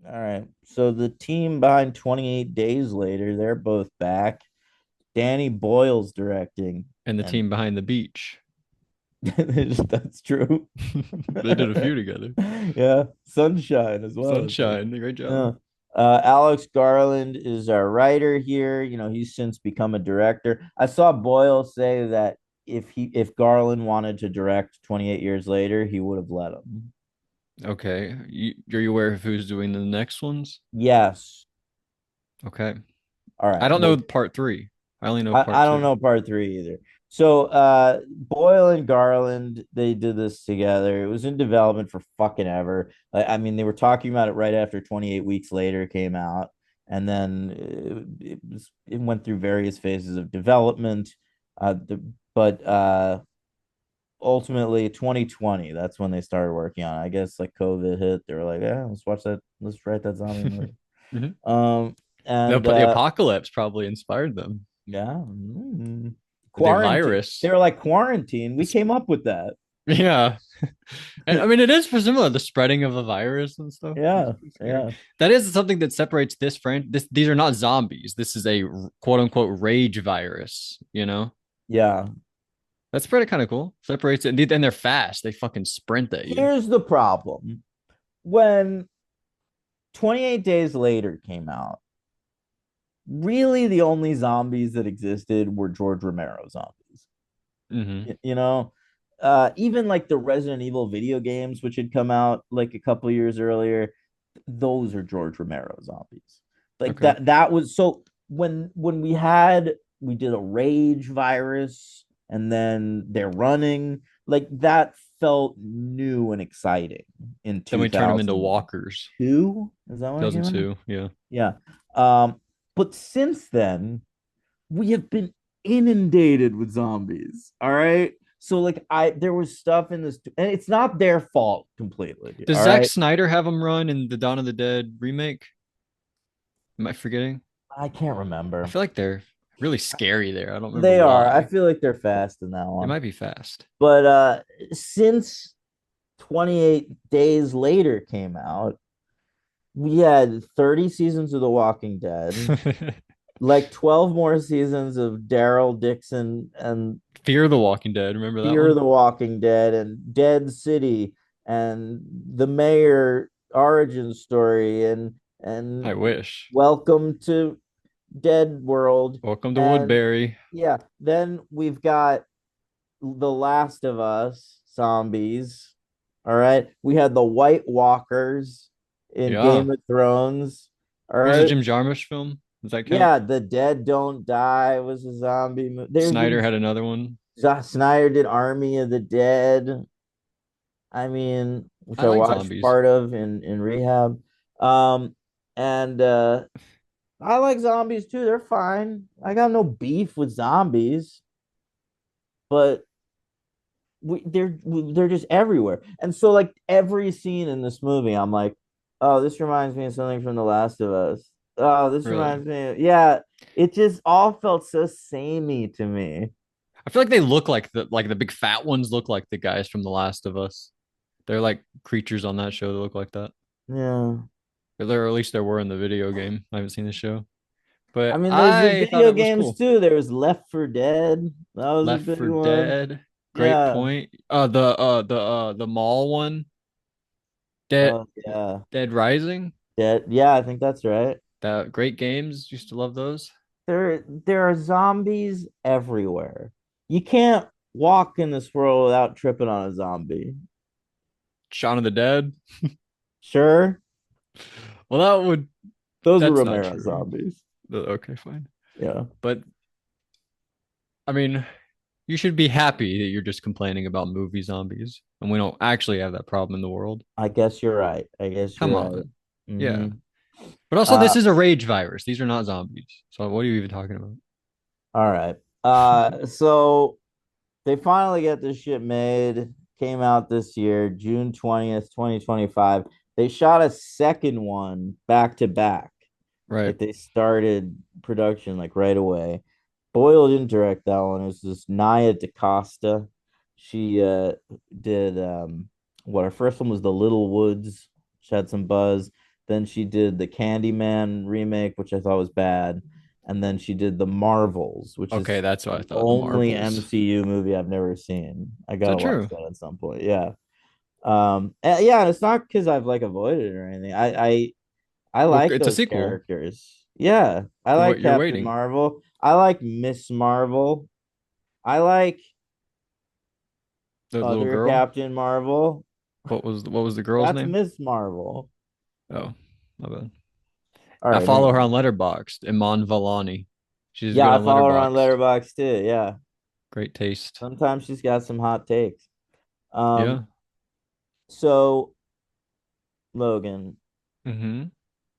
All right. So the team behind 28 Days Later, they're both back. Danny Boyle's directing, And the and team behind the beach. that's true. They did a few together. Yeah, Sunshine as well. Sunshine, great job. Yeah. Alex Garland is our writer here. He's since become a director. I saw Boyle say that if Garland wanted to direct 28 years later, he would have let him. Okay, are you aware of who's doing the next ones? Yes. Okay, All right. I don't know Well, part three. I only know I part don't two. know part three either. So Boyle and Garland, they did this together. It was in development for fucking ever. I mean, they were talking about it right after 28 weeks later came out. And then it went through various phases of development. But ultimately 2020, that's when they started working on it. I guess like COVID hit. They were like, yeah, let's watch that, let's write that zombie movie. Mhm. Um and The apocalypse probably inspired them. Yeah. The Quarantine. They virus. were like quarantine. We It's, came up with that. yeah. And I mean, it is similar, the spreading of a virus and stuff. It's Yeah. pretty scary. Yeah. That is something that separates these are not zombies. This is a quote unquote rage virus, you know? Yeah. That's pretty kind of cool. Separates it. And they're fast. They fucking sprint at you. Here's the problem. When 28 Days Later came out, really the only zombies that existed were George Romero zombies. Hmm. You know, even like the Resident Evil video games, which had come out like a couple years earlier, those are George Romero zombies. Like Okay. that was so when we did a rage virus and then they're running, like that felt new and exciting in Then we turn them into 2002. walkers. Is that what it came out? 2002. Yeah. Yeah. But since then, we have been inundated with zombies. All right. So like there was stuff in this, and it's not their fault completely. Does All Zack right. Snyder have them run in the Dawn of the Dead remake? Am I forgetting? I can't I remember. feel like they're really scary there. I don't remember They are. I why. feel like they're fast in that They one. might be fast. But since 28 Days Later came out, we had 30 seasons of The Walking Dead, like 12 more seasons of Daryl Dixon and Fear the Walking Dead. Remember that Fear one? the Walking Dead and Dead City and the Mayor origin story and I wish. Welcome to Dead World. Welcome to And Woodbury. yeah, then we've got The Last of Us zombies. All right. We had the White Walkers in Yeah. Game of Thrones. All What was a right. Jim Jarmusch film? Does that count? Yeah, The Dead Don't Die was a zombie movie. There's been Snyder had another one. Snyder did Army of the Dead. I mean, which I I like watched zombies. part of in rehab. Um, and I like zombies too. They're fine. I got no beef with zombies, but they're just everywhere. And so like every scene in this movie, I'm like, oh, this reminds me of something from The Last of Us. Oh, this Really. reminds me yeah, it just all felt so samey to me. I feel like they look like the big fat ones look like the guys from The Last of Us. They're like creatures on that show that look like that. Yeah. Or at least there were in the video game. I haven't seen the show. I But mean, there's the I thought video it was games cool. too. There was Left for Dead. That was a Left big for one. Dead. Great Yeah. point. The mall one. Dead Oh yeah. Dead Rising. Yeah, I think that's right. That great games. Used to love those. There are zombies everywhere. You can't walk in this world without tripping on a zombie. Shaun of the Dead. Sure, Well, those are that's not Romero true. zombies. Okay, fine. Yeah, But I mean, you should be happy that you're just complaining about movie zombies, and we don't actually have that problem in the world. I guess you're right. I guess Come you're right. on. Hmm. Yeah. But also, Uh, this is a rage virus. These are not zombies. So what are you even talking about? all right. So they finally get this shit made. Came out this year, June 20th, 2025. They shot a second one back to back. Right. Like they started production like right away. Boyle didn't direct that one. It was this Naya DaCosta. She did what her first one was The Little Woods, which had some buzz. Then she did the Candyman remake, which I thought was bad. And then she did the Marvels, which Okay, is that's what I the thought. The only Marvels. MCU movie I've never seen. I Is gotta that watch true? that at some point. Yeah. Yeah, it's not because I've like avoided it or anything. I Well, like it's a those sequel. characters. Yeah. I like You're Captain waiting. Marvel. I like Miss Marvel. I like The little other girl. Captain Marvel. What was the girl's That's name? Miss Marvel. Oh, my bad. All I right, follow her anyway. on Letterboxd. Iman Vellani. She's Yeah, good I on follow her on Letterboxd. Letterboxd too. Yeah. Great taste. Sometimes she's got some hot takes. Yeah. So Logan, Mm-hmm.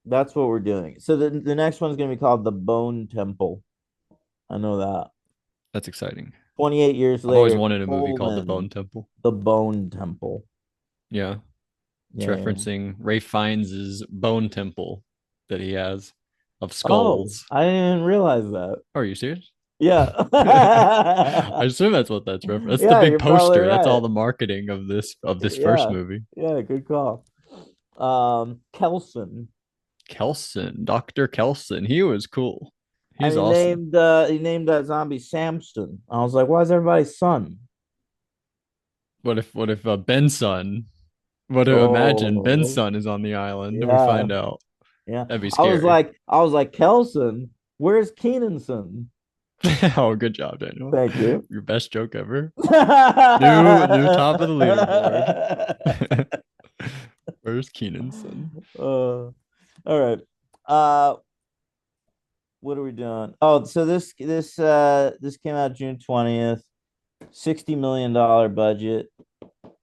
that's what we're doing. So the next one's gonna be called the Bone Temple. I know that. That's exciting. 28 years I've always later, wanted a movie called The Bone colon, Temple. the Bone Temple. Yeah. It's Yeah, yeah. referencing Ray Fiennes' bone temple that he has of Oh, skulls. I didn't realize that. Oh, are you serious? Yeah. I assume that's what that's reference. That's the Yeah, big you're probably poster. That's all right. the marketing of this first Yeah. movie. Yeah, good call. Kelson. Kelson, Dr. Kelson, he was cool. And He's awesome. he named that zombie Samson. I was like, why is everybody's son? What if Ben's son? What if imagine Ben's Oh, son is on the island and we yeah, find out? yeah. That'd be scary. I was like, Kelson, where's Keenanson? Oh, good job, Daniel. Thank you. Your best joke ever. New top of the leaderboard. Where's Keenan's son? All right. Uh, what are we doing? Oh, so this came out June 20th. $60 million budget.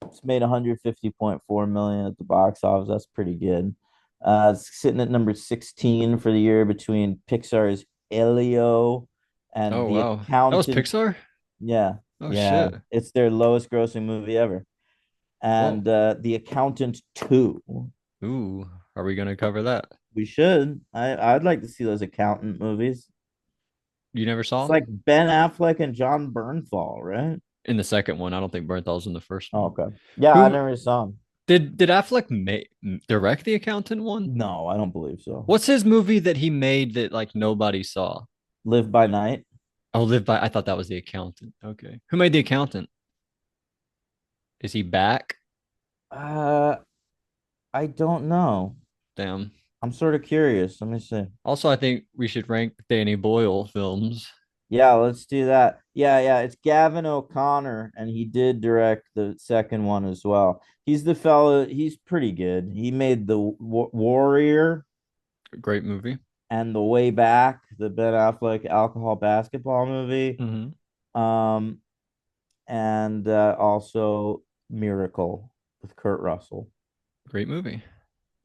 It's made 150.4 million at the box office. That's pretty good. It's sitting at number 16 for the year between Pixar's Elio and Oh The wow. That was Accountant. Pixar? Yeah, Oh yeah. shit. It's their lowest grossing movie ever. Well, And The Accountant 2. ooh, are we gonna cover that? We should. I'd like to see those accountant movies. You never saw It's him? like Ben Affleck and John Bernthal, right? In the second one. I don't think Bernthal's in the first Oh, one. okay. Yeah, I Who never saw him. did Affleck direct the accountant one? No, I don't believe so. What's his movie that he made that like nobody saw? Live by Night. Oh, Live by I thought that was the accountant. Okay. Who made the accountant? Is he back? Uh, I don't know. Damn. I'm sort of curious. Let me see. Also, I think we should rank Danny Boyle films. Yeah, let's do that. Yeah, yeah. It's Gavin O'Connor, and he did direct the second one as well. He's the fellow. He's pretty good. He made the Warrior Great movie. and the Way Back, the Ben Affleck alcohol basketball movie. Hmm. Um, and also Miracle with Kurt Russell. Great movie.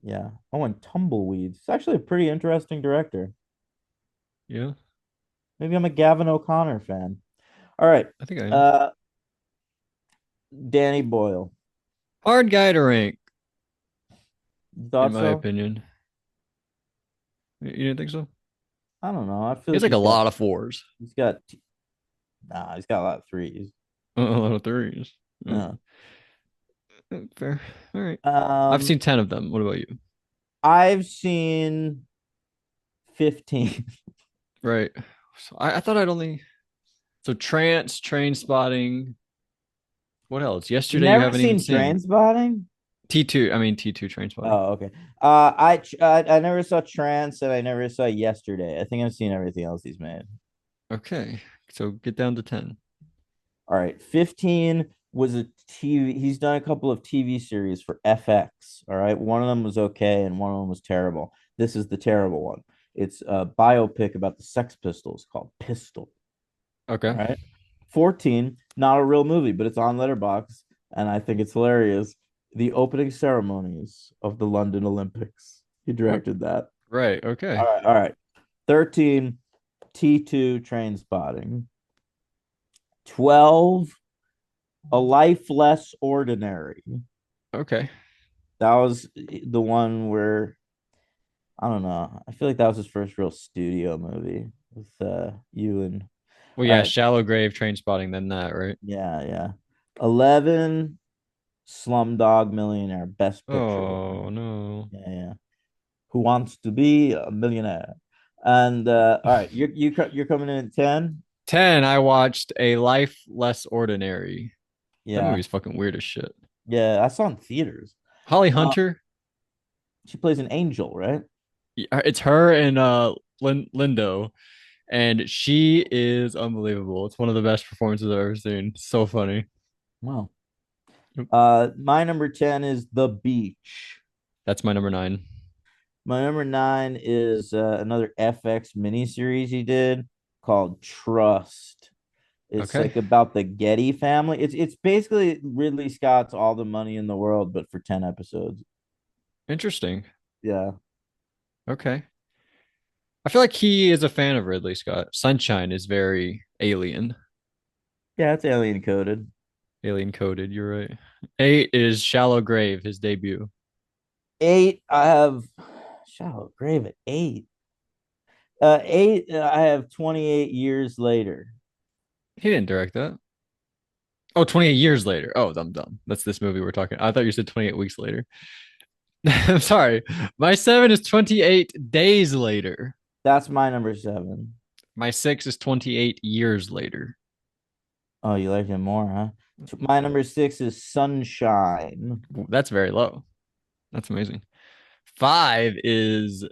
Yeah. Oh, and Tumbleweeds. It's actually a pretty interesting director. Yeah, Maybe I'm a Gavin O'Connor fan. All right. I think I am. Uh, Danny Boyle. Hard guy to rank, You in thought my so? opinion. You didn't think so? I don't know. I feel He's like like a lot of fours, he's got nah, he's got a lot of threes. a lot of threes. Yeah, Yeah. fair. All right. I've Um, seen 10 of them. What about you? I've seen 15. Right. So I thought I'd only. So Trance, Train Spotting. What else? You've Yesterday you never haven't even seen seen. Trainspotting? T2. I mean T2 Train Spotting. Oh, okay. I never saw Trance and I never saw Yesterday. I think I've seen everything else he's made. Okay. So get down to 10. All right. 15 was a TV. He's done a couple of TV series for FX. All right. One of them was okay and one of them was terrible. This is the terrible one. It's a biopic about the Sex Pistols called Pistol. All Okay. right. 14, not a real movie, but it's on Letterbox, and I think it's hilarious. The opening ceremonies of the London Olympics. He Okay. directed that. Right. All Okay. right, all right. 13, T2 Train Spotting. 12, A Life Less Ordinary. Okay. That was the one where I don't know. I feel like that was his first real studio movie with you and Well, all yeah, right. Shallow Grave Train Spotting, then that, right? Yeah, yeah. 11, Slumdog Millionaire, Best Picture winner. Oh no. Yeah, yeah. Who Wants to Be a Millionaire? And all right, you're coming in at 10. 10, I watched A Life Less Ordinary. That Yeah, movie's fucking weird as shit. yeah, I saw it in theaters. Holly Uh, Hunter, she plays an angel, right? it's her and Lindo, and she is unbelievable. It's one of the best performances I've ever seen. So funny. Wow. My number 10 is The Beach. That's my number 9. My number 9 is another FX miniseries he did called Trust. It's Okay. like about the Getty family. It's basically Ridley Scott's All the Money in the World, but for 10 episodes. Interesting. Yeah. Okay. I feel like he is a fan of Ridley Scott. Sunshine is very alien, Yeah, it's alien coded. alien coded. You're right. 8 is Shallow Grave, his debut. 8, I have Shallow Grave at 8. 8, I have 28 years later. He didn't direct that. Oh, 28 years later. Oh, I'm dumb. That's this movie we're talking. I thought you said 28 weeks later. I'm sorry. My 7 is 28 days later. That's my number 7. My 6 is 28 years later. Oh, you like him more, huh? My number 6 is Sunshine. That's very low. That's amazing. 5 is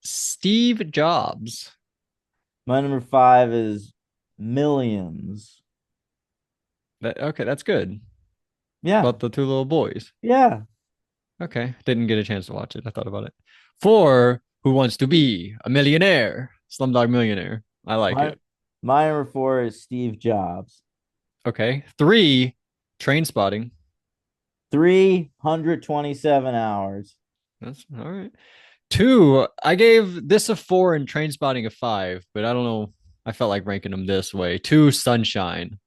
Steve Jobs. My number 5 is Millions. Okay, that's good. Yeah. About the two little boys. Yeah. Okay, didn't get a chance to watch it. I thought about it. 4, Who Wants to Be a Millionaire? Slumdog Millionaire. I like My it. my number 4 is Steve Jobs. Okay. 3, Train Spotting. 327 hours. That's all right. 2, I gave this a 4 and Train Spotting a 5, but I don't know. I felt like ranking them this way. 2, Sunshine.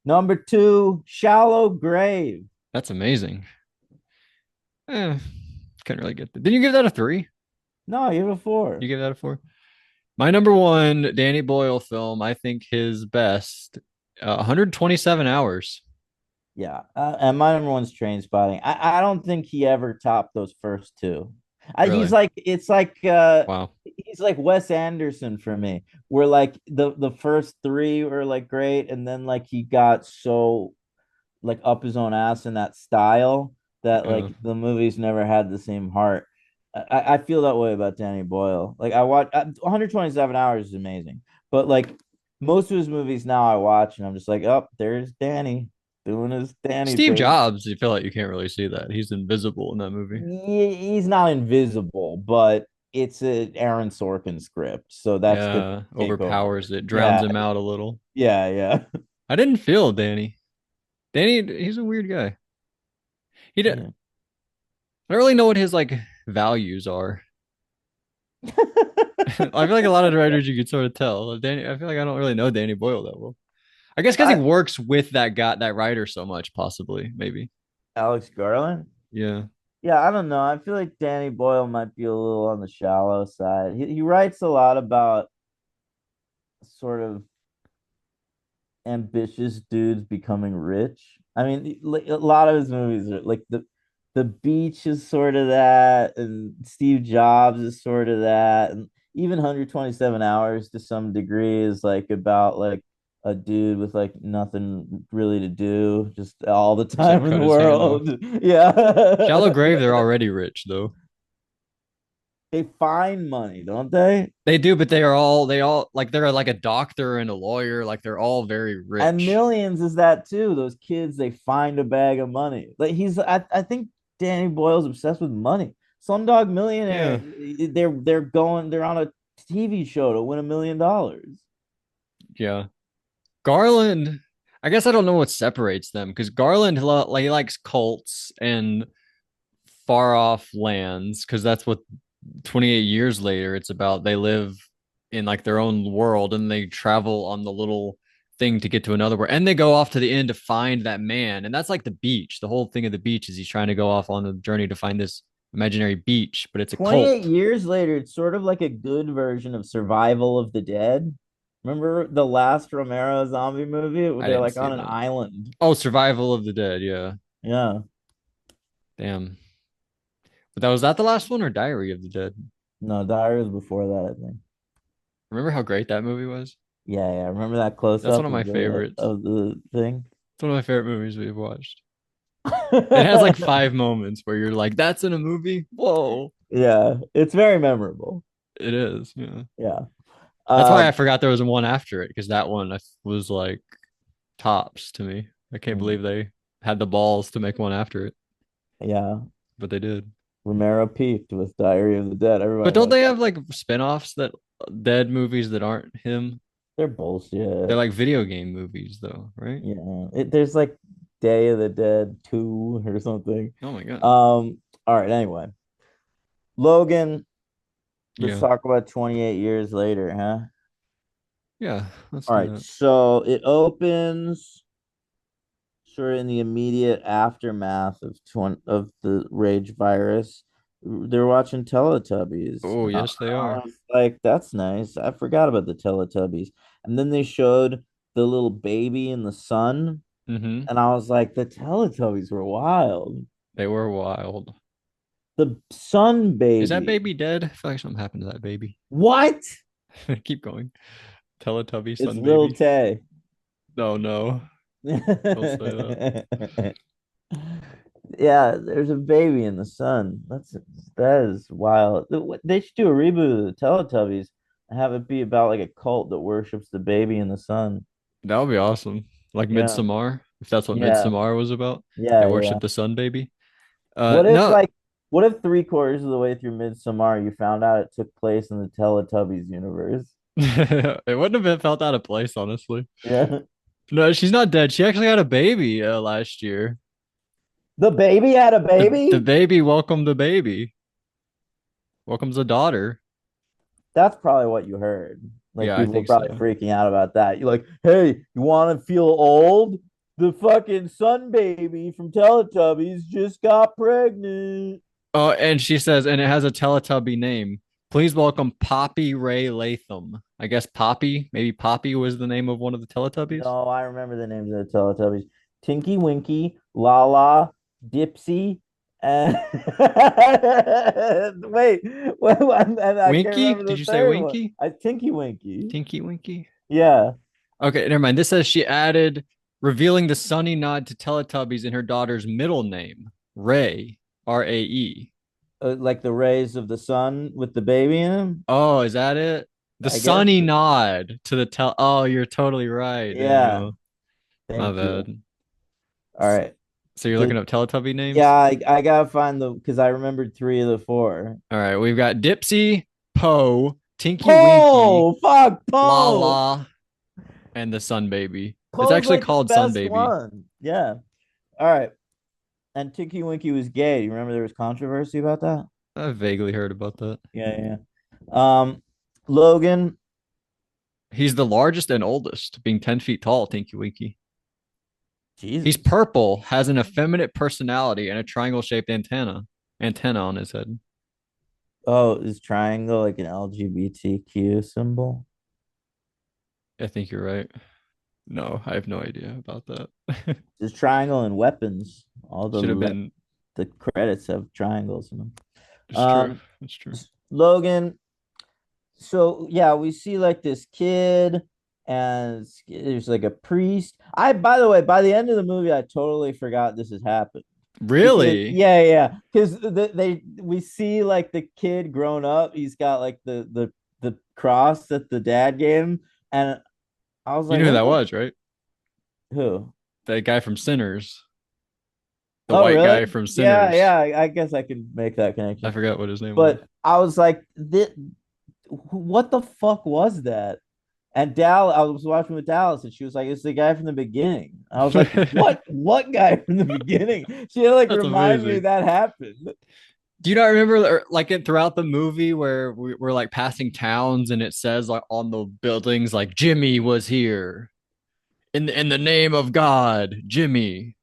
Number 2, Shallow Grave. That's amazing. Eh, couldn't really get that. Didn't you give that a 3? No, you have a 4. You gave that a 4? My number 1, Danny Boyle film. I think his best, 127 hours. Yeah. And my number one's Train Spotting. I don't think he ever topped those first two. He's Really? like Wow. he's like Wes Anderson for me, where like the first three were like great, and then like he got so like up his own ass in that style that Uh, like the movies never had the same heart. I feel that way about Danny Boyle. Like I watch 127 hours is amazing, but like most of his movies now I watch and I'm just like, oh, there's Danny doing his Danny Steve thing. Jobs, you feel like you can't really see that. He's invisible in that movie. He's not invisible, but it's an Aaron Sorkin script, so that's gonna Yeah, take over. overpowers it, drowns Yeah, him out a little. yeah, yeah, I didn't feel Danny. Danny, he's a weird guy. He did. yeah. I don't really know what his like values are. I feel like a lot of writers you could sort of tell. Danny, I feel like I don't really know Danny Boyle that well. I guess because he I, works with that writer so much, possibly, maybe. Alex Garland. Yeah. Yeah, I don't know. I feel like Danny Boyle might be a little on the shallow side. He writes a lot about sort of ambitious dudes becoming rich. I mean, like, a lot of his movies are like the Beach is sort of that, and Steve Jobs is sort of that, and even 127 Hours to some degree is like about like a dude with like nothing really to do, just all the Just like time in cut the his hand off. world. Yeah. Shallow Grave, they're already rich though. They find money, don't they? They do, but they all like they're like a doctor and a lawyer, like they're all very And rich. Millions is that too. Those kids, they find a bag of money. Like I think Danny Boyle's obsessed with money. Slumdog Millionaire, Yeah. they're on a TV show to win $1 million. Yeah. Garland, I guess I don't know what separates them because Garland like he likes cults and far off lands because that's what 28 years later it's about. They live in like their own world and they travel on the little thing to get to another world and they go off to the end to find that man. And that's like the beach. The whole thing of the beach is he's trying to go off on the journey to find this imaginary beach, but it's a 28 cult. years later, it's sort of like a good version of Survival of the Dead. Remember the last Romero zombie movie where I they're didn't like see on an that. island? Oh, Survival of the Dead. Yeah. Yeah. Damn. But was that the last one or Diary of the Dead? No, Diary was before that, I think. Remember how great that movie was? Yeah, yeah. Remember that close That's one up of my favorites. of the thing? It's one of my favorite movies we've watched. It has like 5 moments where you're like, "That's in a movie." Whoa, Yeah, it's very memorable. it is. Yeah, Yeah. that's why I Um, forgot there was one after it because that one was like tops to me. I can't mm, believe they had the balls to make one after it, yeah. but they did. Romero peaked with Diary of the Dead. But Everybody don't knows they that. have like spin-offs that dead movies that aren't him? They're They're bullshit. like video game movies though, right? Yeah. There's like Day of the Dead 2 or something. Oh my God. All right, anyway. Logan, let's Yeah. talk about 28 years later, huh? Yeah, let's All do right, that. so it opens sort of in the immediate aftermath of the rage virus. They're watching Teletubbies. Oh, And yes, they I are. was like, that's nice. I forgot about the Teletubbies. And then they showed the little baby in the sun, Mm-hmm. and I was like, the Teletubbies were wild. They were wild. The sun Is that baby. baby dead? I feel like something happened to that baby. What? Keep going. Teletubby It's sun Lil baby. Tay. No, no. Don't say that. Yeah, there's a baby in the sun. That is wild. They should do a reboot of the Teletubbies and have it be about like a cult that worships the baby in the sun. That would be awesome. Like Yeah, Midsommar, if that's what yeah, Midsommar was about. They yeah, yeah. worship the sun baby. What if No, like what if 3/4 of the way through Midsommar you found out it took place in the Teletubbies universe? it wouldn't have been felt out of place, honestly. Yeah. No, she's not dead. She actually had a baby last year. The baby had a The baby? baby welcomed the baby. Welcomes a daughter. That's probably what you heard. Like Yeah, I people were think probably so. freaking out about that. You're like, hey, you want to feel old? The fucking sun baby from Teletubbies just got pregnant. Oh, and she says, and it has a Teletubby name. Please welcome Poppy Ray Latham. I guess Poppy, maybe Poppy was the name of one of the Teletubbies. No, I remember the names of the Teletubbies. Tinky Winky, Lala, Dipsy, and and I can't Winky? remember Did the you say third one. Winky? I Tinky Winky. Tinky Winky? Yeah. Okay, never mind. This says she added, revealing the sunny nod to Teletubbies in her daughter's middle name, Ray, Rae. Like the rays of the sun with the baby in them. Oh, is that it? The I guess. sunny nod to the Oh, you're totally right, Yeah. Daniel. My Thank you. bad. All right. So you're The looking up Teletubby Yeah, names? I gotta find the because I remembered three of the four. All right, we've got Dipsy, Poe, Tinky Winky, Poe, fuck La Poe. La, and the Sun Baby. It's Poe's actually like the called Sun best Baby. one. Yeah. All right. And Tinky Winky was gay. You remember there was controversy about that? I vaguely heard about that. Yeah, yeah. Logan, He's the largest and oldest, being 10 feet tall, Tinky Winky. He's Jesus. purple, has an effeminate personality, and a triangle-shaped antenna on his head. Oh, is triangle like an LGBTQ symbol? I think you're right. No, I have no idea about that. Is triangle and weapons? Should have been. The credits have triangles in them. It's true. Um, It's true. Logan, so yeah, we see like this kid and there's like a priest. By the way, by the end of the movie, I totally forgot this has happened because Really? yeah, because we see like the kid grown up. He's got like the cross that the dad gave him, and I was You like, knew who what that the was, right? who? That guy from Sinners, the Oh, white guy really? from Yeah, Sinners. yeah. I guess I could make that I connection. forgot what his name was. But I was like, what the fuck was that? And I was watching with Dallas, and she was like, "It's the guy from the beginning." I was like, "What? What guy from the beginning?" She had to, like That's remind me amazing. that happened. Do you not remember like it throughout the movie where we're like passing towns and it says like on the buildings like Jimmy was here in the name of God, Jimmy.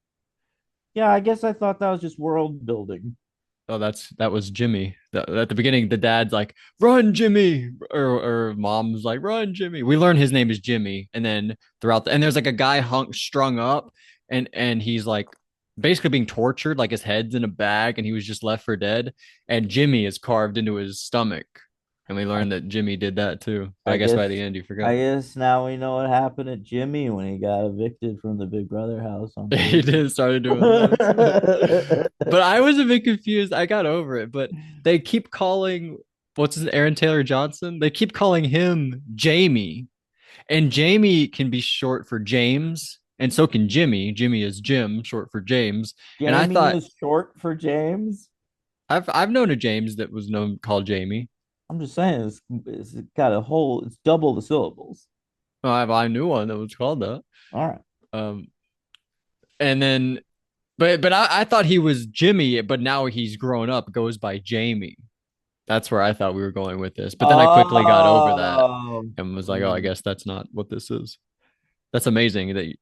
Yeah, I guess I thought that was just world building. Oh, that was Jimmy. At the beginning, the dad's like, "Run, Jimmy," or mom's like, "Run, Jimmy." We learn his name is Jimmy, and then and there's like a guy strung up, and he's like basically being tortured, like his head's in a bag and he was just left for dead. And Jimmy is carved into his stomach. And we I learned that Jimmy did that too. But I I guess by the guess end you I forgot. guess now we know what happened to Jimmy when he got evicted from the Big Brother house on He Thursday. did started doing this. But I was a bit confused. I got over it, but they keep calling what's his Aaron Taylor Johnson? They keep calling him Jamie. And Jamie can be short for James, and so can Jimmy. Jimmy is Jim, short for James. And I Jamie thought is short for James. I've known a James that was known called Jamie. I'm just saying it's got a whole it's double the syllables. I knew one that was called that. All right. Um, and then, but I thought he was Jimmy, but now he's grown up, goes by Jamie. That's where I thought we were going with this. But then I quickly got over that Oh. and was like, oh, I Hmm. guess that's not what this is. That's amazing that you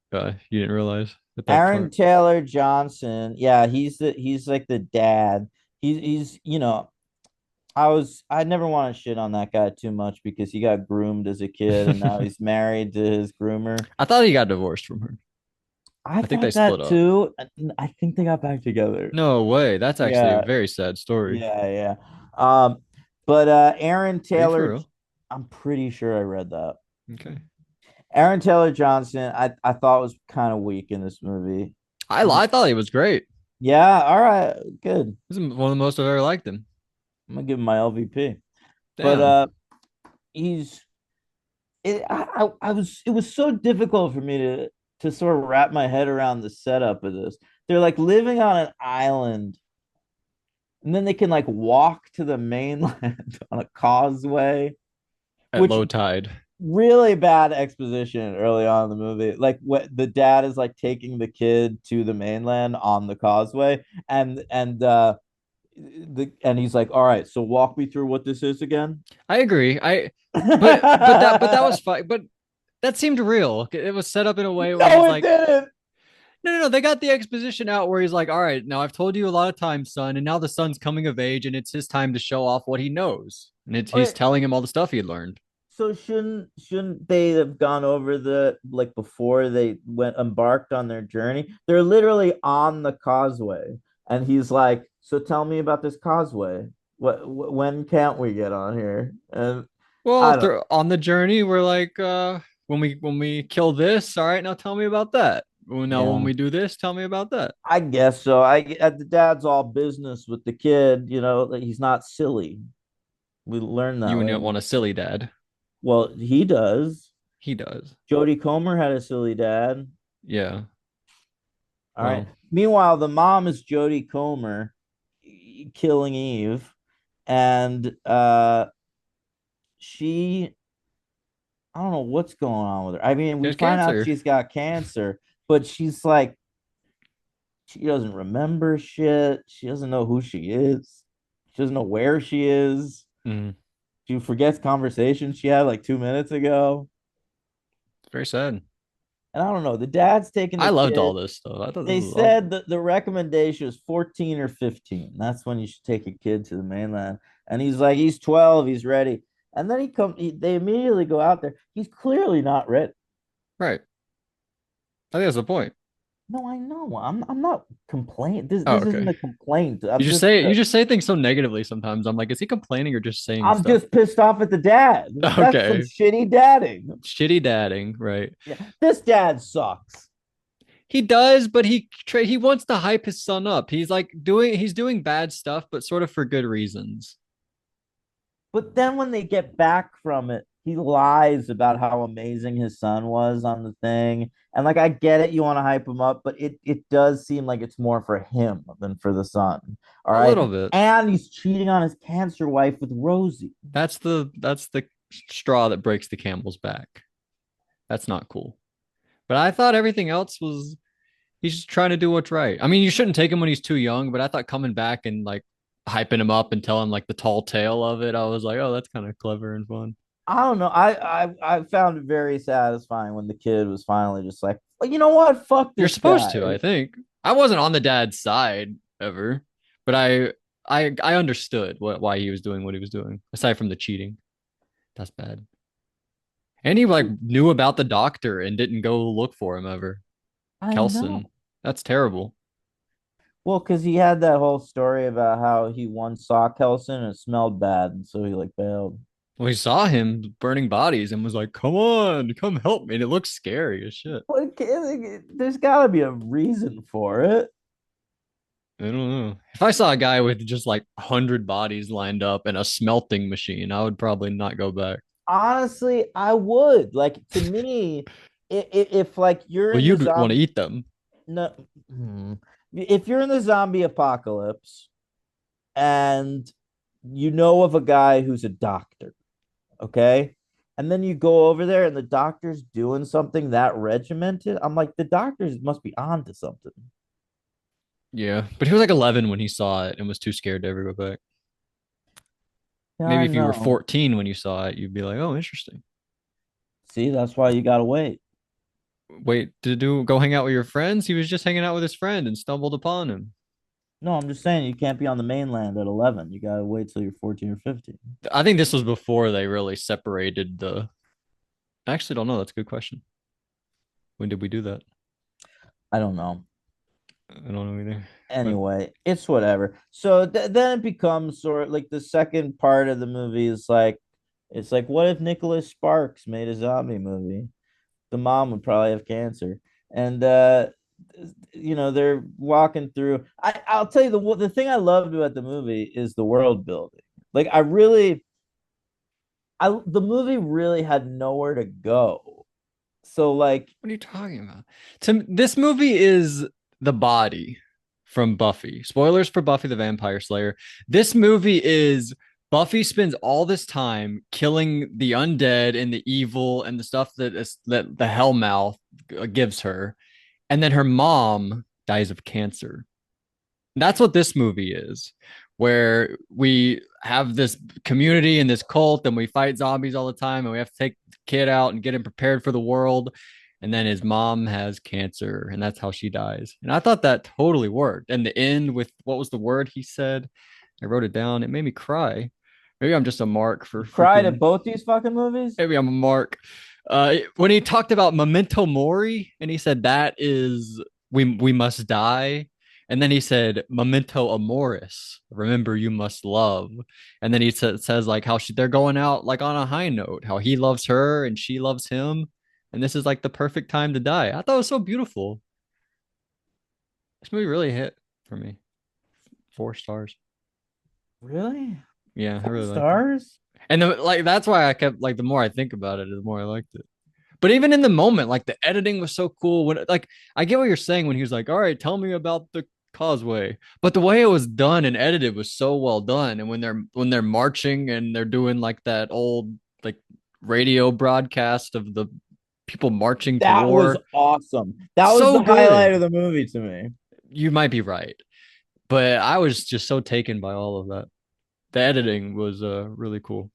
didn't realize that Aaron part. Taylor Johnson. Yeah, he's like the dad. He's I never want to shit on that guy too much because he got groomed as a kid and now he's married to his groomer. I thought he got divorced from her. I I think they thought split that up. too. I think they got back together. No way. That's actually a Yeah, very sad story. yeah. But Aaron Are you for Taylor, real? I'm pretty sure I read that. Okay. Aaron Taylor Johnson, I thought was kind of weak in this movie. He's I thought he was great. Yeah, all right, good. This is one of the most I've ever liked him. I'm gonna give him my LVP. But Damn. he's I was it was so difficult for me to sort of wrap my head around the setup of this. They're like living on an island, and then they can like walk to the mainland on a causeway, At which low tide. really bad exposition early on in the movie. Like what the dad is like taking the kid to the mainland on the causeway, and he's like, "All right, so walk me through what this is again." I agree. I but that was fine. But that seemed real. It was set up in a way where No, he's it like, didn't. no. They got the exposition out where he's like, all right, now I've told you a lot of times, son, and now the son's coming of age, and it's his time to show off what he knows. And he's Okay, telling him all the stuff he learned. so shouldn't they have gone over the like before they went embarked on their journey? They're literally on the causeway, and he's like, "So tell me about this causeway. When can't we get on here?" And Well, I don't. on the journey, we're like, when we kill this, all right, now tell me about that. Well, now when Yeah, we do this, tell me about that. I guess so. The dad's all business with the kid. Like, he's not silly. We learned that You later. don't want a silly dad. Well, he does. He does. Jodie Comer had a silly dad. Yeah. All right. Well, Meanwhile, the mom is Jodie Comer killing Eve, and she I don't know what's going on with her. I mean, he we has find out cancer. she's got cancer, but she's like she doesn't remember shit. She doesn't know who she is. She doesn't know where she is. Mm, She forgets conversations she had like 2 minutes ago. it's very sad. And I don't know. The dad's taking I the loved all kid. this stuff. I thought this They was awesome. said that the recommendation is 14 or 15. That's when you should take a kid to the mainland. And he's like, he's 12, he's ready. And then they immediately go out there. He's clearly not ready. Right. I think that's the point. No, I know. I'm not complaining. This Oh, this isn't okay. a complaint. You just say things so negatively sometimes. I'm like, is he complaining or just saying I'm stuff? just pissed off at the dad. That's some Okay. shitty dadding. Shitty dadding, right? Yeah. This dad sucks. He does, but he wants to hype his son up. He's doing bad stuff, but sort of for good reasons. But then when they get back from it, he lies about how amazing his son was on the thing. And like I get it, you want to hype him up, but it does seem like it's more for him than for the son. All A little right. bit. And he's cheating on his cancer wife with Rosie. That's the straw that breaks the camel's back. That's not cool. But I thought everything else was he's just trying to do what's right. I mean, you shouldn't take him when he's too young, but I thought coming back and like hyping him up and telling like the tall tale of it, I was like, oh, that's kind of clever and fun. I don't know. I found it very satisfying when the kid was finally just like, well, you know what? Fuck You're this supposed guy. to, I think. I wasn't on the dad's side ever, but I understood why he was doing what he was doing, aside from the cheating. That's bad. And he like knew about the doctor and didn't go look for him ever. I Kelson. know. That's terrible. Well, because he had that whole story about how he once saw Kelson and it smelled bad, and so he like bailed. Well, he saw him burning bodies and was like, "Come on, come help me." And it looks scary as shit. There's got to be a reason for it. I don't know. If I saw a guy with just like 100 bodies lined up and a smelting machine, I would probably not go back. Honestly, I would like to me, if like you're Well, in the you'd want to zombie, eat them. no, if you're in the zombie apocalypse and you know of a guy who's a doctor, okay, and then you go over there and the doctor's doing something that regimented, I'm like, the doctors must be on to something. Yeah, but he was like 11 when he saw it and was too scared to ever go back. Yeah, Maybe I if you were know. 14 when you saw it, you'd be like, "Oh, interesting." See, that's why you gotta wait. Wait, to do go hang out with your friends? He was just hanging out with his friend and stumbled upon him. No, I'm just saying you can't be on the mainland at 11. You gotta wait till you're 14 or 15. I think this was before they really separated the. I actually don't know. That's a good question. When did we do that? I don't know. I don't know either. But Anyway, it's whatever. So then it becomes sort of like the second part of the movie is like, it's like, what if Nicholas Sparks made a zombie movie? The mom would probably have cancer. And they're walking through. I'll tell you the thing I loved about the movie is the world building. Like I really I the movie really had nowhere to go. So like, what are you talking about? This movie is the body from Buffy. Spoilers for Buffy the Vampire Slayer. This movie is Buffy spends all this time killing the undead and the evil and the stuff that the Hellmouth gives her, and then her mom dies of cancer. That's what this movie is, where we have this community and this cult and we fight zombies all the time and we have to take the kid out and get him prepared for the world. And then his mom has cancer and that's how she dies. And I thought that totally worked. And the end with what was the word he said? I wrote it down. It made me cry. Maybe I'm just a mark for you cried at freaking, both these fucking movies? maybe I'm a mark. When he talked about memento mori and he said that is we must die, and then he said memento amoris, remember you must love, and then he says like how they're going out like on a high note, how he loves her and she loves him, and this is like the perfect time to die. I thought it was so beautiful. This movie really hit for me. 4 stars. Really? Yeah, I Four really liked it. stars? And like that's why I kept like the more I think about it, the more I liked it. But even in the moment, like the editing was so cool. When like I get what you're saying when he was like, "All right, tell me about the causeway," but the way it was done and edited was so well done. And when they're marching and they're doing like that old like radio broadcast of the people marching to That was war, awesome. That was so the highlight of good. the movie to me. You might be right, but I was just so taken by all of that. The editing was really cool,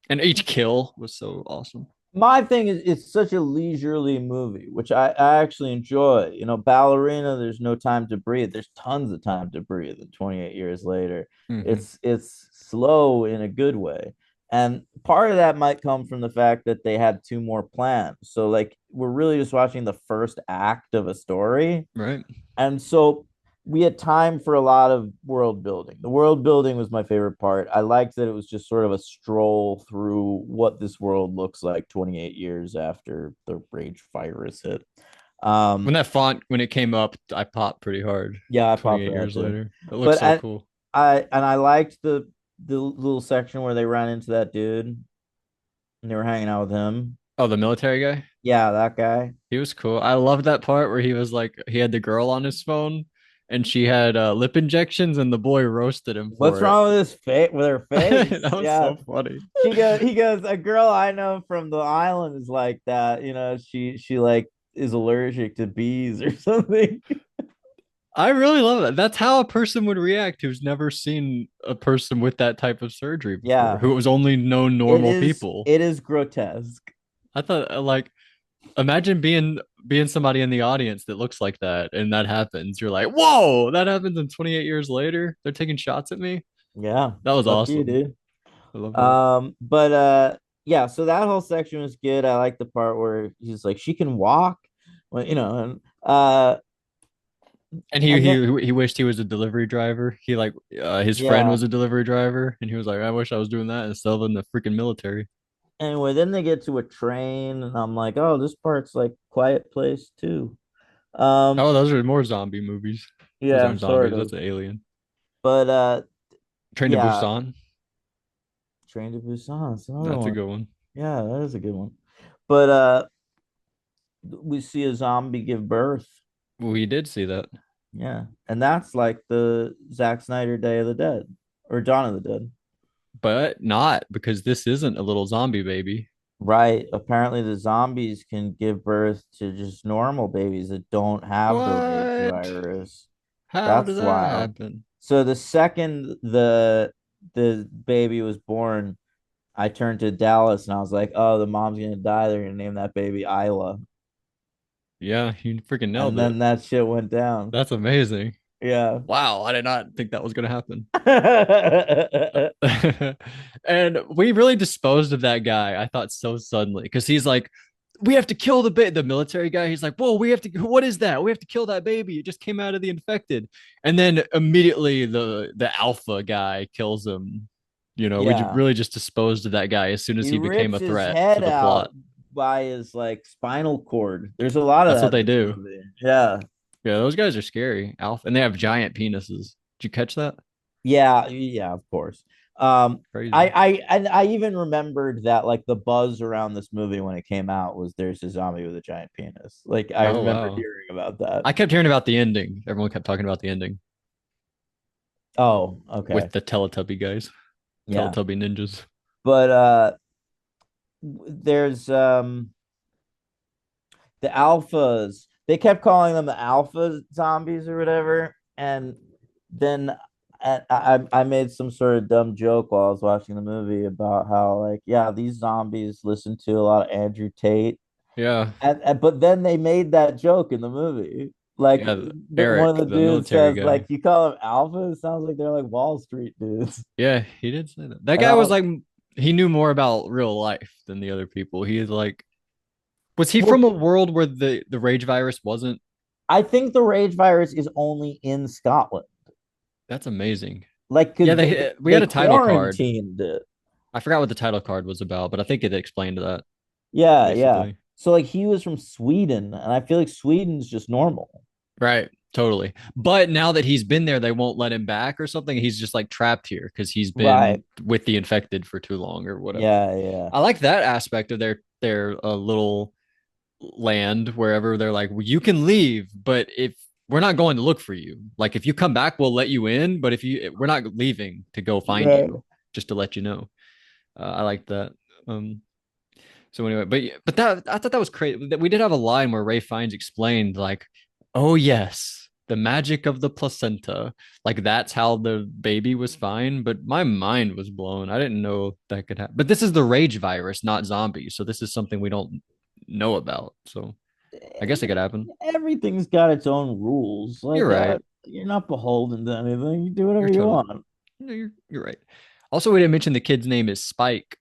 and each kill was so awesome. My thing is, it's such a leisurely movie, which I actually enjoy. Ballerina, there's no time to breathe. There's tons of time to breathe. And 28 years later, Hmm. it's slow in a good way. And part of that might come from the fact that they had two more plans. So like we're really just watching the first act of a story. Right. And so we had time for a lot of world building. The world building was my favorite part. I liked that it was just sort of a stroll through what this world looks like 28 years after the rage virus hit. When Um, that font when it came up, I popped pretty hard. yeah, I popped 28 for that years too. later. It looks But so cool. I liked the little section where they ran into that dude and they were hanging out with him. Oh, the military guy? Yeah, that guy. He was cool. I loved that part where he was like he had the girl on his phone and she had lip injections and the boy roasted him What's for it. wrong with his face? With her face? That was Yeah, so funny. he goes, a girl I know from the island is like that. She like is allergic to bees or something. I really love that. That's how a person would react who's never seen a person with that type of surgery before, Yeah, who was only known it normal is. people. It is grotesque. I thought like imagine being somebody in the audience that looks like that and that happens. You're like, whoa, that happens and 28 years later, they're taking shots at me. Yeah, That was fuck you, awesome. dude. I love that. But yeah. So that whole section was good. I like the part where he's like, she can walk, well, and And And then he wished he was a delivery driver. He like his friend yeah. was a delivery driver, and he was like, I wish I was doing that instead of in the freaking military. Anyway, then they get to a train, and I'm like, oh, this part's like Quiet Place too. Um, Oh, those are more zombie movies. Those yeah, aren't sort zombies. of. That's an alien. But Train to yeah, Busan. Train to Busan is another That's a one. good one. Yeah, that is a good one. But we see a zombie give birth. We did see that, Yeah, and that's like the Zack Snyder Day of the Dead or Dawn of the Dead. but not because this isn't a little zombie baby. Right. Apparently, the zombies can give birth to just normal babies that don't have the rage What? virus. How did That's that wild. happen? So the second the baby was born, I turned to Dallas and I was like, "Oh, the mom's gonna die. They're gonna name that baby Isla." Yeah, you freaking nailed And it. then that shit went down. That's amazing. Yeah. Wow, I did not think that was gonna happen. And we really disposed of that guy, I thought, so suddenly because he's like, we have to kill the military guy. He's like, whoa, we have to, what is that? We have to kill that baby. It just came out of the infected. And then immediately the alpha guy kills him. You know, we Yeah. really just disposed of that guy as soon as He he became rips a his threat to head the plot. out by his like spinal cord. There's a lot of That's what that in they this do. movie. Yeah. Yeah, those guys are scary. Alpha, and they have giant penises. Did you catch that? Yeah, yeah, of course. Um, Crazy. I even remembered that like the buzz around this movie when it came out was there's a zombie with a giant penis. Like I Oh remember wow. hearing about that. I kept hearing about the ending. Everyone kept talking about the ending Oh, okay. with the Teletubby guys, Yeah. Teletubby ninjas. But there's the alphas. They kept calling them the alpha zombies or whatever. And then I made some sort of dumb joke while I was watching the movie about how like yeah these zombies listen to a lot of Andrew Tate Yeah, but then they made that joke in the movie like yeah. one of Eric, the the dudes military says guy. like you call them alpha it sounds like they're like Wall Street dudes Yeah, he did say that. That and guy I was was like, he knew more about real life than the other people. He is like, was he from well a world where the rage virus wasn't? I think the rage virus is only in Scotland That's amazing. like Yeah, because we they had a title card. quarantined it. I forgot what the title card was about, but I think it explained that Yeah, yeah. basically. So like he was from Sweden, and I feel like Sweden's just normal. Right. Totally. But now that he's been there, they won't let him back or something. He's just like trapped here because he's Right. been with the infected for too long or whatever. Yeah, yeah. I like that aspect of their little land wherever they're like, well, you can leave, but if we're not going to look for you, like if you come back, we'll let you in. But if you, we're not leaving to go find Right. you, just to let you know. I like that. Um, so anyway, but that I thought that was crazy. We did have a line where Ray Fiennes explained like, "Oh yes, the magic of the placenta. Like that's how the baby was fine." But my mind was blown. I didn't know that could happen. But this is the rage virus, not zombies. So this is something we don't know about. So I guess it could happen. Everything's got its own rules. You're Like right. you're not beholden to anything. You do whatever You're you totally. want. No, you're right. Also, we didn't mention the kid's name is Spike.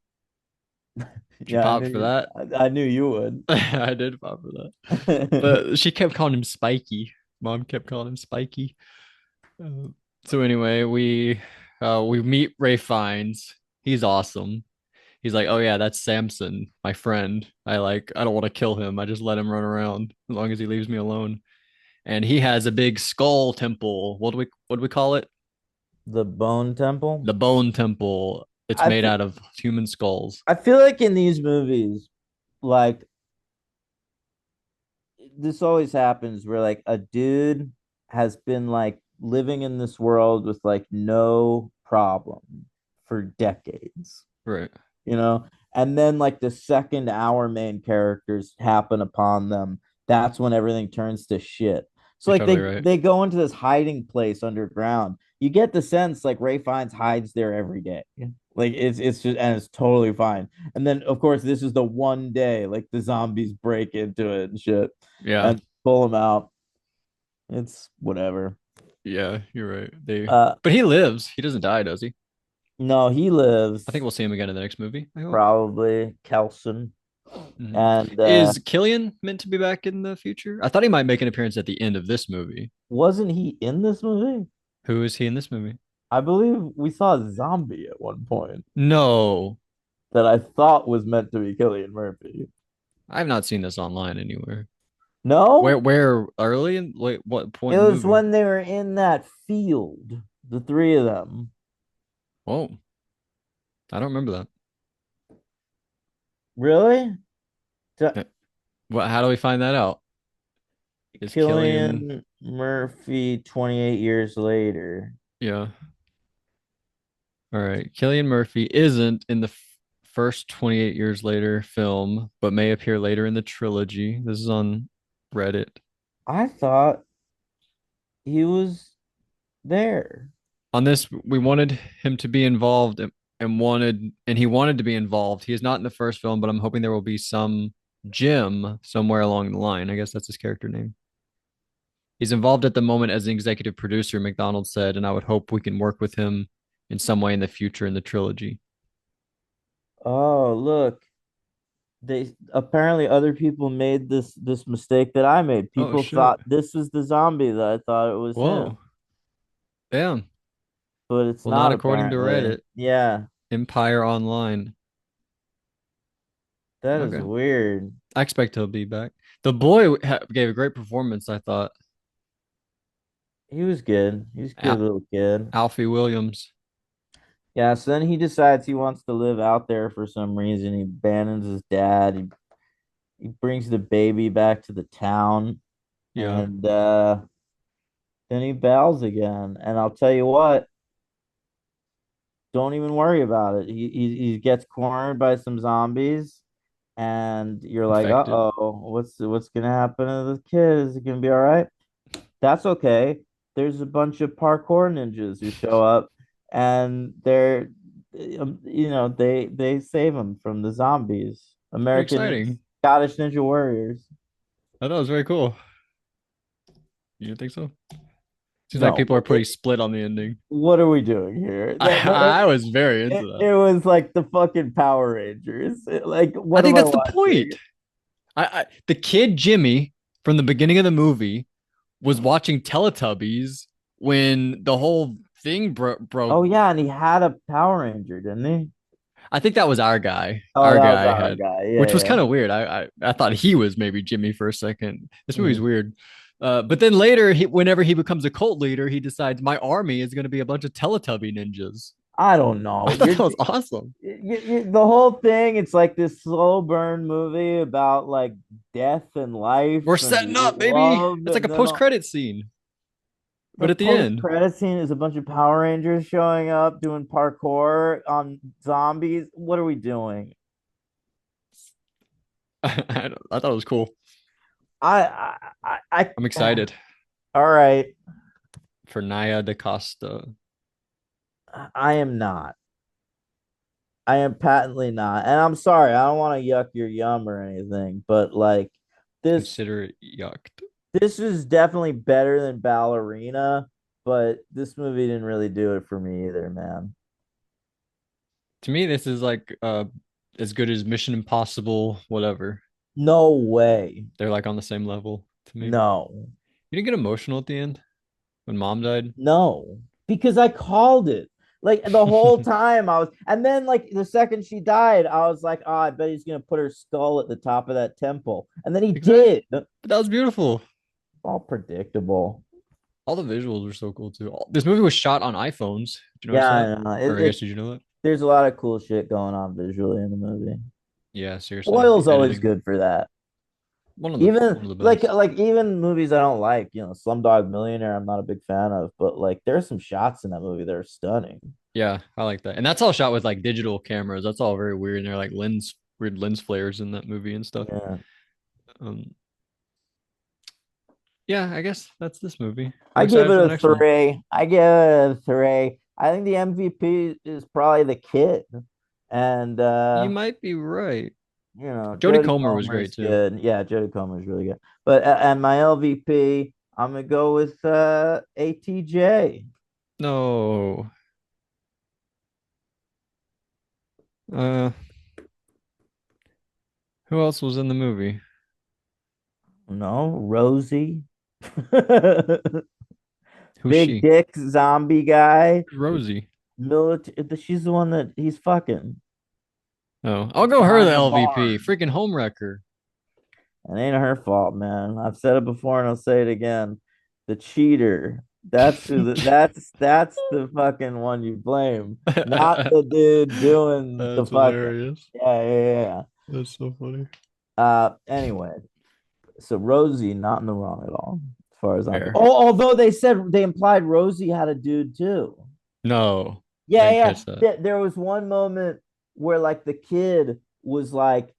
Did you Yeah, pop for that? I knew you would. I did pop for that. But she kept calling him Spiky. Mom kept calling him Spiky. Uh, so anyway, we meet Ray Fiennes. He's awesome. He's like, oh yeah, that's Samson, my friend. I don't want to kill him. I just let him run around as long as he leaves me alone. And he has a big skull temple. What do we call it? The Bone Temple. The Bone Temple. It's I made feel, out of human skulls. I feel like in these movies, like this always happens where like a dude has been like living in this world with like no problem for decades, Right. you know? And then like the second our main characters happen upon them, that's when everything turns to shit. So You're like totally they right. they go into this hiding place underground. You get the sense like Ray Fiennes hides there every day. Like it's just and it's totally fine. And then of course this is the one day like the zombies break into it and shit Yeah. and pull him out. It's whatever. Yeah, you're right. Uh But he lives. He doesn't die, does he? no, he I think lives we'll see him again in the next movie. I hope. probably Kelson. Mhm. And Is Killian meant to be back in the future? I thought he might make an appearance at the end of this movie. wasn't he in this movie? Who is he in this movie? I believe we saw a zombie at one point No, that I thought was meant to be Killian Murphy. I've not seen this online anywhere. Where No, where early in wait what it point in the was movie? when they were in that field, the three of them. Whoa, I don't remember that. Really? T- Eh, What? How do we find that out? Is Killian? Killian Murphy 28 years later. Yeah. All right. Killian Murphy isn't in the first 28 years later film, but may appear later in the trilogy. This is on Reddit. I thought he was there. On this, we wanted him to be involved and he wanted to be involved. He is not in the first film, but I'm hoping there will be some Jim somewhere along the line. I guess that's his character name. He's involved at the moment as an executive producer, McDonald said, and I would hope we can work with him in some way in the future in the trilogy. Oh, look. They apparently other people made this mistake that I made. Oh People shit. thought this was the zombie that I thought it was him, Whoa. Damn. but it's Well, not not according to apparently. Reddit. Yeah, Empire Online. that is Okay. weird. I expect he'll be back. The boy gave a great performance, I thought. He was good. He was a good Al- little kid. Alfie Williams. Yeah, so then he decides he wants to live out there for some reason. He abandons his dad. He brings the baby back to the town, Yeah. and then he bails again. And I'll tell you what, don't even worry about it. He gets cornered by some zombies, and you're like, Infected. uh-oh, what's gonna happen to the kid? Is it gonna be all right? That's okay. There's a bunch of parkour ninjas who show up, and they save him from the zombies. Pretty American exciting. Scottish Ninja Warriors. I thought it was very cool. You didn't think so? Seems like No, people are pretty split on the ending. what are we doing here? I was very into that. It was like the fucking Power Rangers. Like, I what think am I that's the point. watching? The kid Jimmy from the beginning of the movie was watching Teletubbies when the whole thing broke. Oh yeah, and he had a Power Ranger, didn't he? I think that was our guy. Oh, Our that was guy our had, guy. which was Yeah, kind of weird. I thought he was maybe Jimmy for a second. This movie's yeah. weird. But then later, whenever he becomes a cult leader, he decides my army is going to be a bunch of Teletubby ninjas. I don't know. I thought that was awesome. The whole thing. It's like this slow burn movie about like death and life We're and setting up, baby. love, It's like a and then post-credit scene, the but at the post end, credit scene is a bunch of Power Rangers showing up doing parkour on zombies. What are we doing? I thought it was cool. I'm I excited all right. for Naya DaCosta. I am not. I am patently not. And I'm sorry, I don't want to yuck your yum or anything, but like this Consider it yucked. this is definitely better than Ballerina, but this movie didn't really do it for me either, man. To me, this is like as good as Mission Impossible, whatever. No way. They're like on the same level to me. No. You didn't get emotional at the end when mom died? No. Because I called it. Like the whole time I was, and then like the second she died, I was like, oh, I bet he's gonna put her skull at the top of that temple. And then he Exactly. did. But that was beautiful. All predictable. All the visuals were so cool too. This movie was shot on iPhones. Did you notice Yeah, that? I know. Or I guess did you know that? There's a lot of cool shit going on visually in the movie. Yeah, seriously. The Oil's always editing. good for that. One Even of the best. even movies I don't like, Slumdog Millionaire, I'm not a big fan of, but like there's some shots in that movie that are stunning. Yeah, I like that. And that's all shot with like digital cameras. That's all very weird. And they're like weird lens flares in that movie and stuff. Yeah. Um, yeah, I guess that's this movie. I'm I give excited it for the a next one. three. I give it a three. I think the MVP is probably the kid. And You might be right. Jodie Jodie Comer was great Comer's too. good. Yeah, Jodie Comer's really good. But and my LVP, I'm gonna go with ATJ. No. Uh, Who else was in the movie? No, Rosie. Who's Big she? dick zombie guy. Rosie. Military. She's the one that he's fucking Oh, I'll go her the behind the LVP. barn. Freaking homewrecker. It ain't her fault, man. I've said it before and I'll say it again. The cheater. That's who that's the fucking one you blame, not the dude doing the That's fucking. hilarious. Yeah, yeah, yeah. That's so funny. Anyway, so Rosie not in the wrong at all, as far as I'm. Fair. Oh, although they implied Rosie had a dude too. No, I Yeah, didn't yeah. catch that. There was one moment where like the kid was like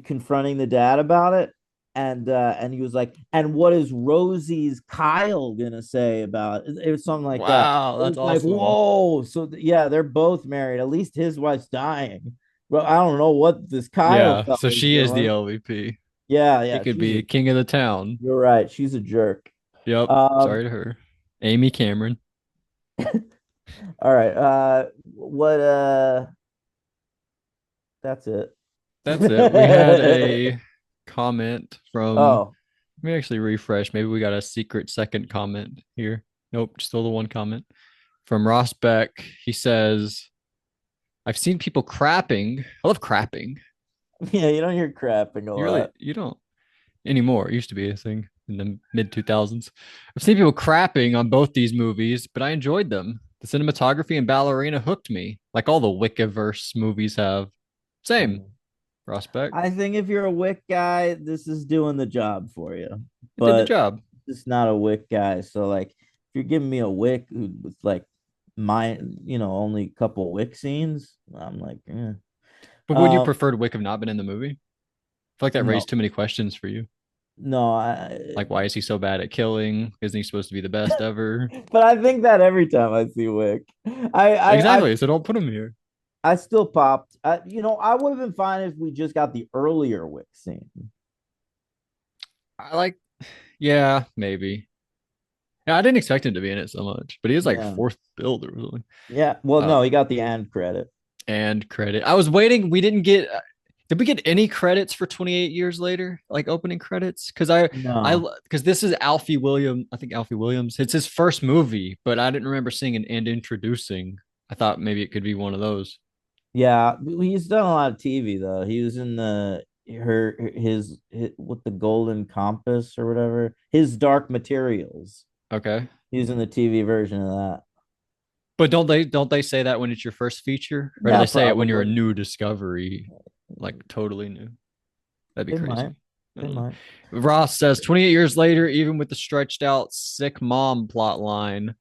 confronting the dad about it, and he was like, "And what is Rosie's Kyle gonna say about it?" It was something like that. Wow, It that's was like, awesome. whoa. So yeah, they're both married. At least his wife's dying. Well, I don't know what this Kyle Yeah, so fella's she is the doing. LVP. Yeah, He yeah, could be king of the town. you're right. She's a jerk. Yep. Um, Sorry to her. Amy Cameron. all right. What that's it. That's it. We had a comment from, Oh, let me actually refresh. Maybe we got a secret second comment here. Nope, still the one comment from Ross Beck. He says, I've seen people crapping. I love crapping. yeah, you don't hear crapping a lot. You don't anymore. It used to be a thing in the mid 2000s. I've seen people crapping on both these movies, but I enjoyed them. The cinematography and ballerina hooked me, like all the Wickiverse movies have. Same, Hmm. Prospect. I think if you're a Wick guy, this is doing the job for you. It did the But job. it's not a Wick guy. So like if you're giving me a Wick with like my only a couple Wick scenes, I'm like, eh. But would you Um prefer Wick have not been in the movie? I feel like that no, raised too many questions for you. no, I Like, why is he so bad at killing? Isn't he supposed to be the best ever? but I think that every time I see Wick. I Exactly. So don't put him here. I still popped. I would have been fine if we just got the earlier Wick scene. I like, yeah, maybe. Yeah, I didn't expect him to be in it so much, but he was like Yeah. fourth build or something. Yeah. Well, Uh, no, he got the end credit. and credit. I was waiting. We didn't get. Did we get any credits for 28 years later, like opening credits? No. because this is Alfie Williams. I think Alfie Williams. It's his first movie, but I didn't remember seeing an and introducing. I thought maybe it could be one of those. Yeah, he's done a lot of TV though. He was in his with the Golden Compass or whatever. His Dark Materials. Okay, He's in the TV version of that. but don't they say that when it's your first feature, or do Yeah, they say it when you're a probably. new discovery, like totally new? That'd be They might. crazy. I They don't know. might. Ross says 28 years later, even with the stretched out sick mom plot line,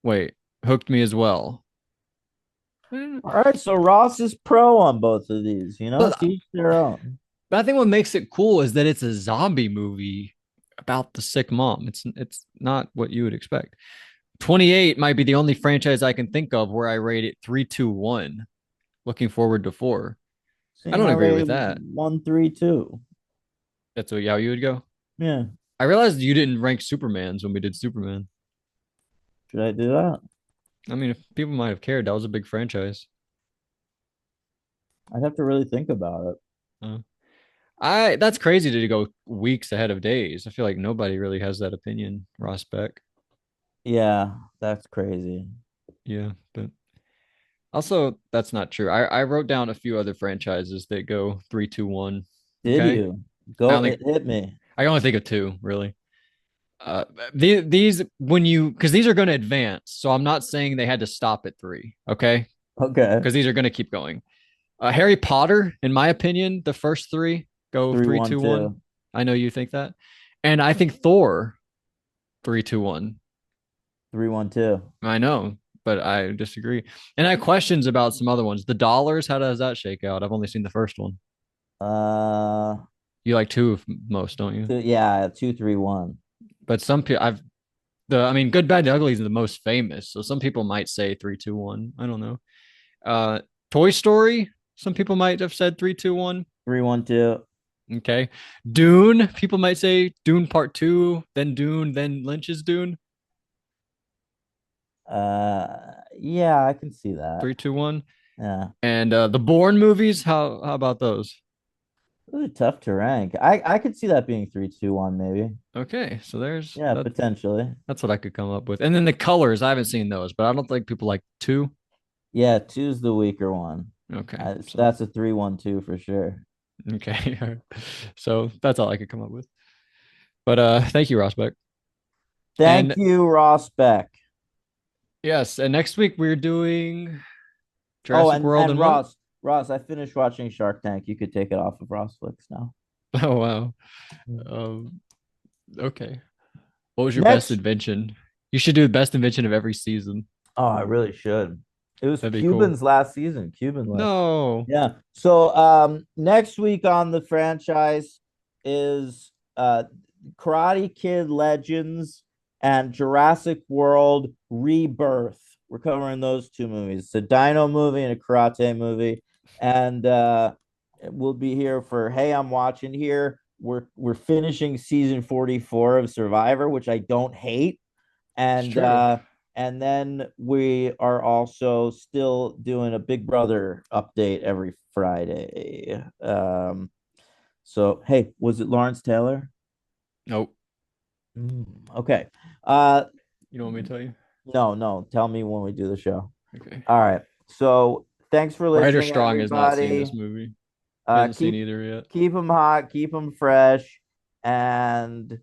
wait, hooked me as well. Eh, All right, so Ross is pro on both of these, But, to each their own. but I think what makes it cool is that it's a zombie movie about the sick mom. It's not what you would expect. 28 might be the only franchise I can think of where I rate it 3-2-1. Looking forward to 4. I Same, don't I agree rated with that. 1, 3, 2. That's how you would go. Yeah, I realized you didn't rank Superman's when we did Superman. should I do that? I mean, if people might have cared, that was a big franchise. I'd have to really think about it. Uh, I That's crazy to go weeks ahead of days. I feel like nobody really has that opinion, Ross Beck. Yeah, that's crazy. Yeah, but also that's not true. I wrote down a few other franchises that go 3-2-1. Did Okay. you I go? only Hit me. I only think of two, really. Uh these when you because these are going to advance. So I'm not saying they had to stop at 3, okay? Okay. Because these are going to keep going. Harry Potter, in my opinion, the first 3 go Three, three, one, two, one. two. I know you think that. And I think Thor 3-2-1. 3, 1, 2. I know, but I disagree. And I have questions about some other ones. The dollars, how does that shake out? I've only seen the first one. Uh, You like two of most, don't you? yeah, 2, 3, 1. But some people, I mean, Good, Bad, and Ugly is the most famous. So some people might say 3-2-1. I don't know. Uh, Toy Story, some people might have said 3-2-1. 3, 1, 2. Okay. Dune, people might say Dune Part Two, Dune, then Lynch's Dune. Yeah, I can see that. 3-2-1. Yeah. And the Bourne movies, how about those? Really tough to rank. I could see that being 3-2-1 maybe. Okay, so there's Yeah, potentially. that's what I could come up with. And then the colors, I haven't seen those, but I don't think people like two. Yeah, two's the weaker one. Okay, so That's a 3-1-2 for sure. okay, so that's all I could come up with. But thank you, Rosbeck. Thank And you, Ross Beck. yes, and next week we're doing Oh, Jurassic World and and what? Ross, I finished watching Shark Tank. You could take it off of Ross Flicks now. Oh wow. Um, okay. What was your best Next, invention? You should do the best invention of every season. oh, I really should. It was That'd be cool. Cuban's last season. Cuban left. No. Yeah. So next week on the franchise is Karate Kid Legends and Jurassic World Rebirth. We're covering those two movies. It's a dino movie and a karate movie. And we'll be here for Hey, I'm watching here. We're finishing season 44 of Survivor, which I don't hate. It's And true. uh and then we are also still doing a Big Brother update every Friday. So hey, was it Lawrence Taylor? Nope. Okay. Uh You don't want me to tell you? no, no. Tell me when we do the show. Okay. All right. So thanks for Ryder listening, Strong has not seen this everybody. movie. He hasn't seen either yet. Keep them hot, keep them fresh, and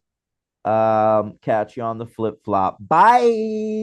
catch you on the flip flop. Bye.